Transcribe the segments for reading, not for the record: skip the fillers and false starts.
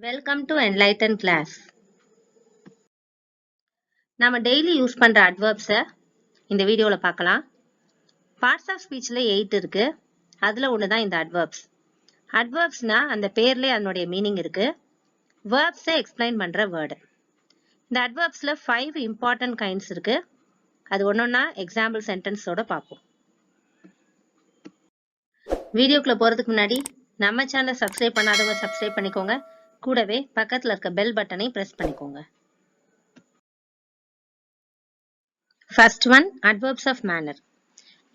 Welcome to enlighten class. நாம daily use பண்ற adverbs இந்த வீடியோல பார்க்கலாம். Parts of speechல 8 இருக்கு. அதுல ஒண்ணுதான் இந்த adverbs. Adverbsனா அந்த பேர்லயே அதனுடைய மீனிங் இருக்கு. Verbs எக்ஸ்பிளைன் பண்ற வேர்டு. இந்த adverbsல 5 important kinds இருக்கு. அது ஒன்னொன்னா எக்ஸாம்பிள் சென்டென்ஸோட பார்ப்போம். வீடியோக்குள்ள போறதுக்கு முன்னாடி நம்ம சேனலை சப்ஸ்கிரைப் பண்ணாதவங்க சப்ஸ்கிரைப் பண்ணிக்கோங்க. கூடவே பக்கத்துல இருக்க பெல் பட்டனை பிரஸ் பண்ணிக்கோங்க. First one, adverbs of manner.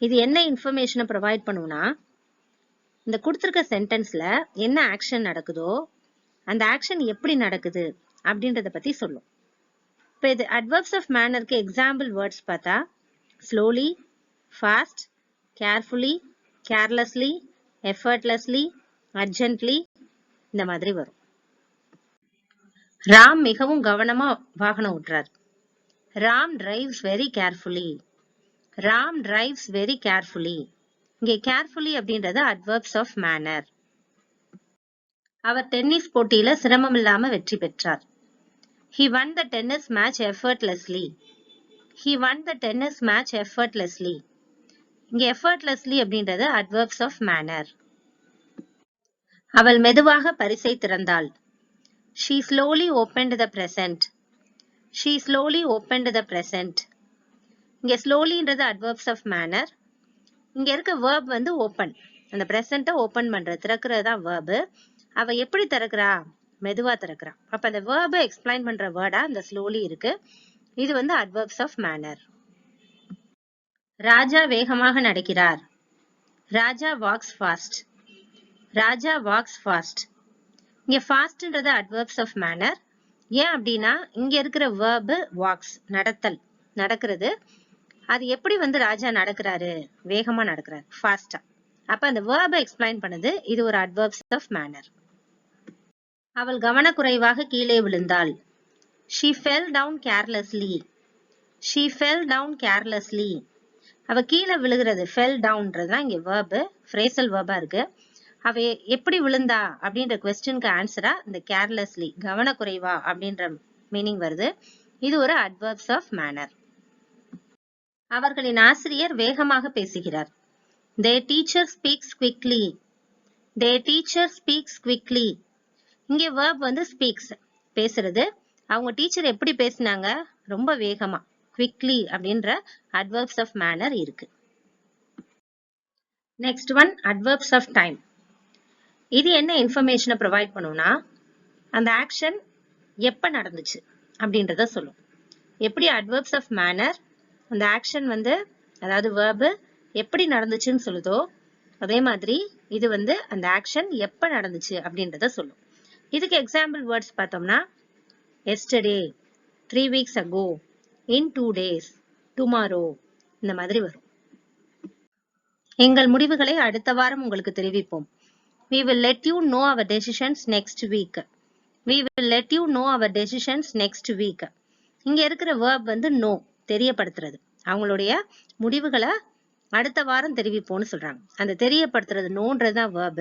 இது என்ன இன்ஃபர்மேஷனை ப்ரொவைட் பண்ணும்னா, இந்த கொடுத்திருக்க சென்டென்ஸ்ல என்ன ஆக்ஷன் நடக்குதோ அந்த ஆக்ஷன் எப்படி நடக்குது அப்படின்றத பத்தி சொல்லும். இப்போ இது adverbs of mannerக்கு எக்ஸாம்பிள் வேர்ட்ஸ் பார்த்தா slowly, fast, carefully, carelessly, effortlessly, urgently இந்த மாதிரி வரும். ராம் மிகவும் கவனமா வாகனம் ஓட்டுறார். Ram drives very carefully. Ram drives very carefully. இங்கே carefully அப்படின்றது adverbs of manner. அவர் டென்னிஸ் போட்டியில சிரமம் இல்லாம வெற்றி பெற்றார். He won the tennis match effortlessly. He won the tennis match effortlessly. இங்கே effortlessly அப்படின்றது adverbs of manner. அவள் மெதுவாக பரிசை திறந்தாள். She slowly opened the present. She slowly opened the present. இங்க slowlyன்றது adverbs of manner. இங்க இருக்க verb வந்து open. அந்த present open பண்றது திறக்கிறது தான் verb. அவ எப்படி திறக்கிறா? மெதுவா திறக்கிறா. அப்ப அந்த verb எக்ஸ்பிளைன் பண்ற வேர்டா அந்த slowly இருக்கு. இது வந்து adverbs of manner. ராஜா வேகமாக நடக்கிறார். ராஜா walks fast. ராஜா walks fast. இங்க fastன்றது adverbs of manner. ஏன் அப்படின்னா இங்க இருக்கிற verb walks நடத்தல் நடக்கிறது. அது எப்படி வந்து ராஜா நடக்கிறாரு? வேகமா நடக்கிறாரு, ஃபாஸ்டா. அப்ப அந்த verb எக்ஸ்பிளைன் பண்ணுது. இது ஒரு adverbs of manner. அவள் கவனக்குறைவாக கீழே விழுந்தாள். She fell down carelessly. She fell down carelessly. அவ கீழே விழுகிறது fell downன்றதுதான் இங்க verb, phrasal verb இருக்கு. அவ எப்படி விழுந்தா அப்படின்ற கொஸ்டினுக்கு ஆன்சரா இந்த கேர்லெஸ்லி கவனக்குறைவா அப்படின்ற மீனிங் வருது. இது ஒரு adverbs of manner. அவர்களின் ஆசிரியர் வேகமாக பேசுகிறார். Their teacher speaks quickly. Their teacher speaks quickly. இங்கே verb வந்து speaks பேசுறது. அவங்க டீச்சர் எப்படி பேசினாங்க? ரொம்ப வேகமா, quickly அப்படின்ற adverbs of manner இருக்கு. Next one, adverbs of time. இது என்ன இன்ஃபர்மேஷனை ப்ரொவைட் பண்ணும்னா, அந்த ஆக்ஷன் எப்ப நடந்துச்சு அப்படின்றத சொல்லும். எப்படி adverbs of manner அந்த ஆக்ஷன் வந்து அதாவது verb எப்படி நடந்துச்சுன்னு சொல்லுதோ அதே மாதிரி இது வந்து அந்த ஆக்ஷன் எப்ப நடந்துச்சு அப்படின்றத சொல்லும். இதுக்கு எக்ஸாம்பிள் வேர்ட்ஸ் பார்த்தோம்னா yesterday, 3 weeks ago, in 2 days, tomorrow இந்த மாதிரி வரும். எங்கள் முடிவுகளை அடுத்த வாரம் உங்களுக்கு தெரிவிப்போம். We will let you know our decisions next week. We will let you know our decisions next week. இங்க இருக்கிற verb வந்து know, தெரியப்படுத்துறது. அவங்களுடைய முடிவுகளை அடுத்த வாரம் தெரிவிப்போம்னு சொல்றாங்க. அந்த தெரியப்படுத்துறது நோன்றதுதான் verb.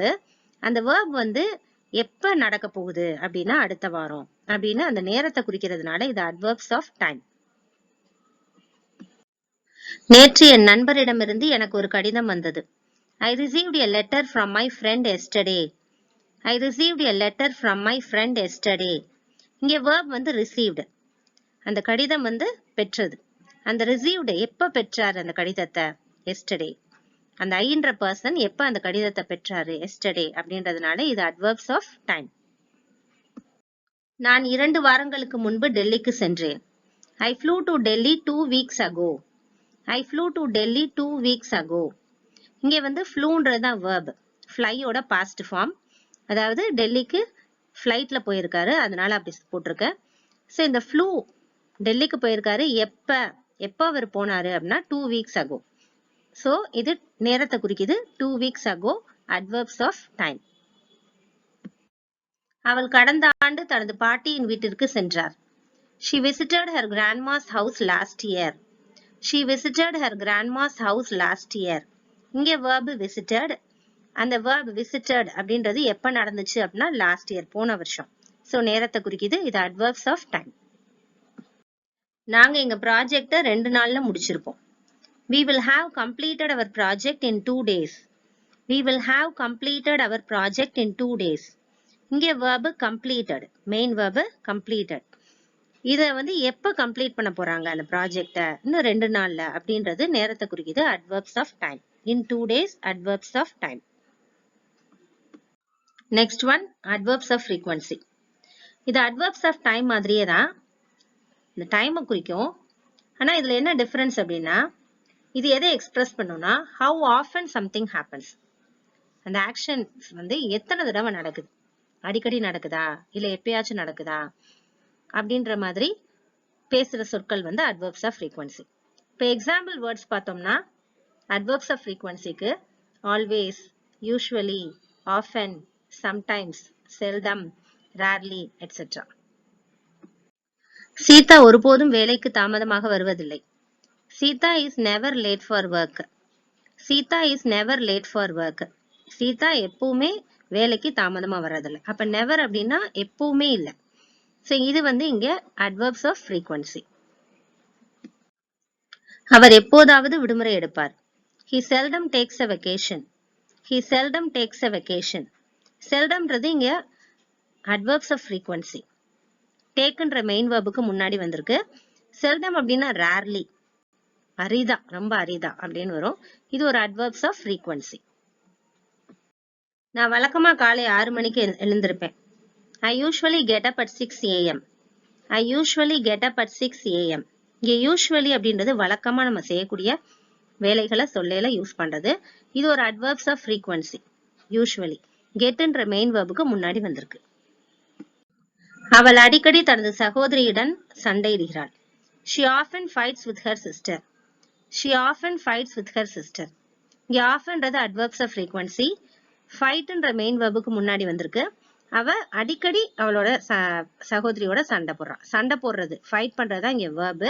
அந்த verb வந்து எப்ப நடக்க போகுது அப்படின்னா அடுத்த வாரம் அப்படின்னு அந்த நேரத்தை குறிக்கிறதுனால இது adverbs of time. நேற்று என் நண்பரிடமிருந்து எனக்கு ஒரு கடிதம் வந்தது. I received a letter from my friend yesterday. I received a letter from my friend yesterday. இங்க verb வந்து received. அந்த கடிதம் வந்து பெற்றது. அந்த received எப்ப பெற்றார் அந்த கடிதத்தை? yesterday. அந்த ஐன்ற பர்சன் எப்ப அந்த கடிதத்தை பெற்றாரு? yesterday அப்படின்றதுனால இது adverbs of time. நான் 2 வாரங்களுக்கு முன்பு டெல்லிக்கு சென்றேன். I flew to Delhi 2 weeks ago. I flew to Delhi 2 weeks ago. இங்க வந்து fluன்றது தான் verb. flyயோட past form. அதாவது டெல்லிக்கு ஃப்ளைட்ல போயிருக்காரு, அதனால அப்படி போட்டிருக்க. ஸோ இந்த flew டெல்லிக்கு போயிருக்காரு எப்ப அவர் போனாரு அப்படின்னா 2 weeks ago. ஸோ இது நேரத்தை குறிக்குது. 2 weeks ago adverbs of time. அவள் கடந்த ஆண்டு தனது பாட்டியின் வீட்டிற்கு சென்றார். She visited her grandma's house last year. She visited her grandma's house last year. இங்க verb visited. அந்த verb visited அப்படின்றது எப்ப நடந்துச்சு அப்படின்னா லாஸ்ட் இயர், போன வருஷம். சோ நேரத்தை குறிக்குது. இது adverbs of time. நாங்க எங்க ப்ராஜெக்ட 2 நாள்ல முடிச்சிருப்போம். We will have completed our project in 2 days. We will have completed our project in 2 days. இங்க verb completed, main verb completed. இத எப்ப கம்ப்ளீட் பண்ண போறாங்க அந்த ப்ராஜெக்ட? இன்னும் 2 நாள்ல அப்படின்றது நேரத்தை குறிக்குது. adverbs of time. In 2 days, adverbs of time. Next one, adverbs of frequency. இது adverbs of time மாதிரியே தான். இந்த டைமை குறிக்கும். ஆனா இதுல என்ன டிஃபரன்ஸ் அப்படின்னா, இது எதை எக்ஸ்பிரஸ் பண்ணும்னா, how often something happens. அந்த ஆக்ஷன் எத்தனை தடவை நடக்குது, அடிக்கடி நடக்குதா இல்ல எப்பயாச்சும் நடக்குதா அப்படின்ற மாதிரி பேசுற சொற்கள் adverbs of frequency. இப்போ எக்ஸாம்பிள் வேர்ட்ஸ் பார்த்தோம்னா, adverbs of frequencyக்கு always, usually, often, sometimes, seldom, rarely, etc. Sita ஒருபோதும் வேலைக்கு தாமதமாக வருவதில்லை. Sita is never late for work. Sita is never late for work. Sita எப்பவுமே வேலைக்கு தாமதமா வர்றதில்லை. அப்ப never அப்படின்னா எப்பவுமே இல்லை. சோ இது இங்க adverbs of frequency. அவர் எப்போதாவது விடுமுறை எடுப்பார். He seldom takes a vacation. He seldom takes a vacation. செல்டம்ன்றது இங்க adverbs of frequency. டேக்குன்ற மெயின் வேர்புக்கு முன்னாடி வந்திருக்கு. செல்டம் அப்படின்னா ரேர்லி, அரிதா, ரொம்ப அரிதா அப்படின்னு வரும். இது ஒரு adverbs of frequency. நான் வழக்கமா காலை 6 மணிக்கு எழுந்திருப்பேன். I usually get up at 6 a.m. I usually get up at 6 a.m. இங்க usually அப்படின்றது வழக்கமா நம்ம செய்யக்கூடிய வேலைகளை சொல்லையில யூஸ் பண்றது. இது ஒரு adverbs of frequency. usually getன்ற மெயின் வேர்புக்கு முன்னாடி வந்திருக்கு. அவள் அடிக்கடி தனது சகோதரியுடன் சண்டையிடுகிறாள். She often fights with her sister. She often fights with her sister. இங்க oftenன்றது adverbs of frequency. fightன்ற மெயின் வேர்புக்கு முன்னாடி வந்திருக்கு. அவ அடிக்கடி அவளோட சகோதரியோட சண்டை போடுறான். சண்டை போடுறது, ஃபைட் பண்றதா இங்க verb.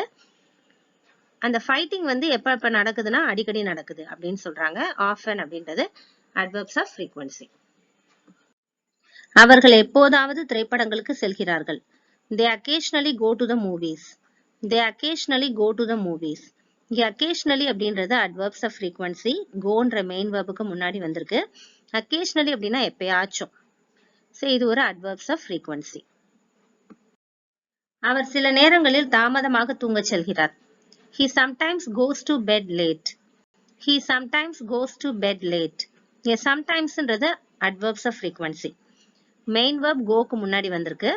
அந்த ஃபைட்டிங் எப்ப நடக்குதுன்னா அடிக்கடி நடக்குது அப்படின்னு சொல்றாங்க. often அப்படின்றது adverbs of frequency. அவர்கள் எப்போதாவது திரைப்படங்களுக்கு செல்கிறார்கள். They occasionally go to the movies. They occasionally go to the movies. இங்க occasionally அப்படின்றது adverbs of frequency. goன்ற மெயின் வேர்புக்கு முன்னாடி வந்திருக்கு. occasionally அப்படின்னா எப்பயாச்சும். சோ இது ஒரு adverbs of frequency. அவர் சில நேரங்களில் தாமதமாக தூங்கச் செல்கிறார். He sometimes goes to bed late. He sometimes goes to bed late. இங்க sometimesன்றது adverbs of frequency. Main verb goக்கு முன்னாடி வந்திருக்கு.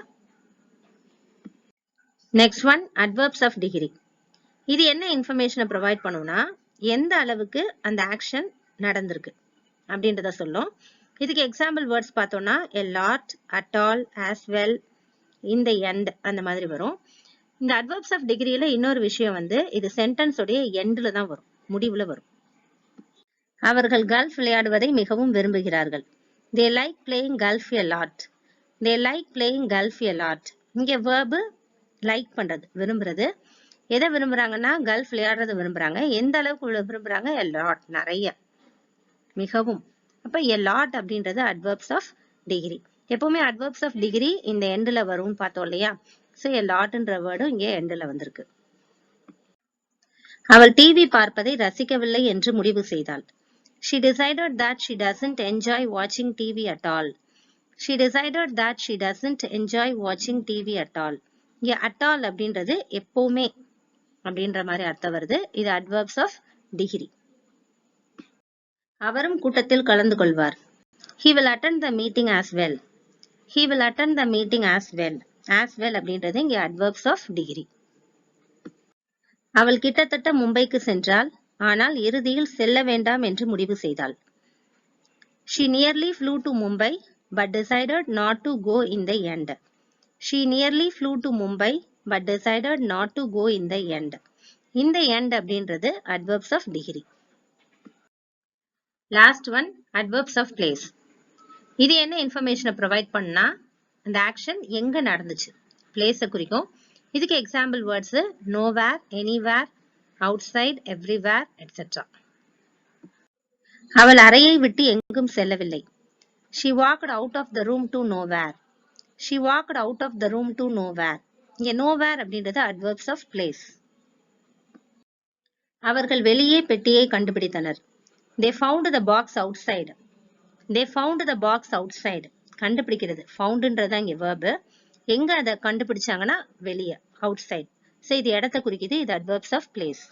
Next one, adverbs of degree. இது என்ன இன்ஃபர்மேஷனை ப்ரொவைட் பண்ணும்னா, எந்த அளவுக்கு அந்த ஆக்ஷன் நடந்திருக்கு அப்படின்றத சொல்லும். இதுக்கு எக்ஸாம்பிள் வேர்ட்ஸ் பார்த்தோம்னா a lot, at all, as well, in the end அந்த மாதிரி வரும். இந்த adverbs of degreeல இன்னொரு விஷயம் இது சென்டென்ஸ் உடைய எண்ட்ல தான் வரும், முடிவுல வரும். அவர்கள் கல்ஃப் விளையாடுவதை மிகவும் விரும்புகிறார்கள். They like playing golf a lot. They like playing golf a lot. இங்க verb லைக் பண்றது, விரும்புறது. எதை விரும்புறாங்கன்னா கல்ஃப் விளையாடுறது விரும்புறாங்க. எந்த அளவுக்கு விரும்புறாங்க? a lot, நிறைய, மிகவும். அப்ப a lot அப்படின்றது adverbs of degree. எப்பவுமே adverbs of degree இந்த எண்ட்ல வரும்னு பார்த்தோம் இல்லையா? சோ a lotன்ற வேர்டும் இங்க எண்ட்ல வந்திருக்கு. அவள் டிவி பார்ப்பதை ரசிக்கவில்லை என்று முடிவு செய்தாள். She decided that she doesn't enjoy watching TV at all. She decided that she doesn't enjoy watching TV at all. இங்க at all அப்படின்றது எப்பவுமே அப்படின்ற மாதிரி அர்த்தம் வருது. இது adverbs of degree. அவரும் கூட்டத்தில் கலந்து கொள்வார். He will attend the meeting as well. He will attend the meeting as well. As well அப்படின்றது இங்க adverbs of degree. அவள் கிட்டத்தட்ட மும்பைக்கு சென்றாள், ஆனால் இறுதியில் செல்ல வேண்டாம் என்று முடிவு செய்தாள். She nearly flew to Mumbai but decided not to go in the end. She nearly flew to Mumbai but decided not to go in the end. In the end அப்படின்றது adverbs of degree. Last one, adverbs of place. இது என்ன இன்ஃபர்மேஷனை provide பண்ணா, அந்த action எங்க நடந்துச்சு, பிளேஸை குறிக்கும். இதுக்கு example words nowhere, anywhere, outside, everywhere, etc. அவள் அறையை விட்டு எங்கும் செல்லவில்லை. She walked out of the room to nowhere. She walked out of the room to nowhere. இங்க nowhere அப்படின்றது adverbs of place. அவர்கள் வெளியே பெட்டியை கண்டுபிடித்தனர். They found the box outside. They found the box outside. கண்டுபிடிக்கிறது foundன்றதா இங்க verb. எங்க அதை கண்டுபிடிச்சாங்கன்னா வெளியே outside. So இது இடத்தை குறிக்குது. இது adverbs of place.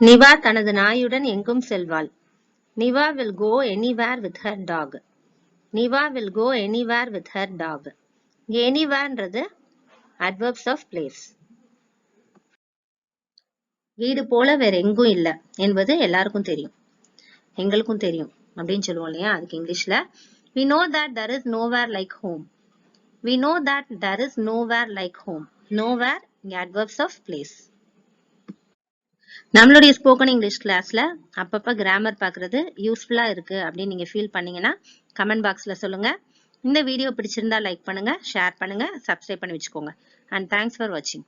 நிவா தனது நாயுடன் எங்கும் செல்வாள். நிவா will go anywhere with her dog. நிவா will go anywhere with her dog. இங்க anywhereன்றது adverbs of place. வீடு போல வேற எங்கும் இல்ல என்பது எல்லாருக்கும் தெரியும். எங்களுக்கும் தெரியும் அப்படின்னு சொல்லுவோம் இல்லையா? அதுக்கு இங்கிலீஷ்ல we know that there is nowhere like home. We know that there is nowhere like home. Nowhere இங்க adverbs of place. நம்மளுடைய ஸ்போக்கன் இங்கிலீஷ் கிளாஸ்ல அப்பப்ப கிராமர் பார்க்கிறது யூஸ்ஃபுல்லா இருக்கு அப்படின்னு நீங்க ஃபீல் பண்ணீங்கன்னா கமெண்ட் பாக்ஸ்ல சொல்லுங்க. இந்த வீடியோ பிடிச்சிருந்தா லைக் பண்ணுங்க, ஷேர் பண்ணுங்க, சப்ஸ்கிரைப் பண்ணி வச்சுக்கோங்க. And thanks for watching.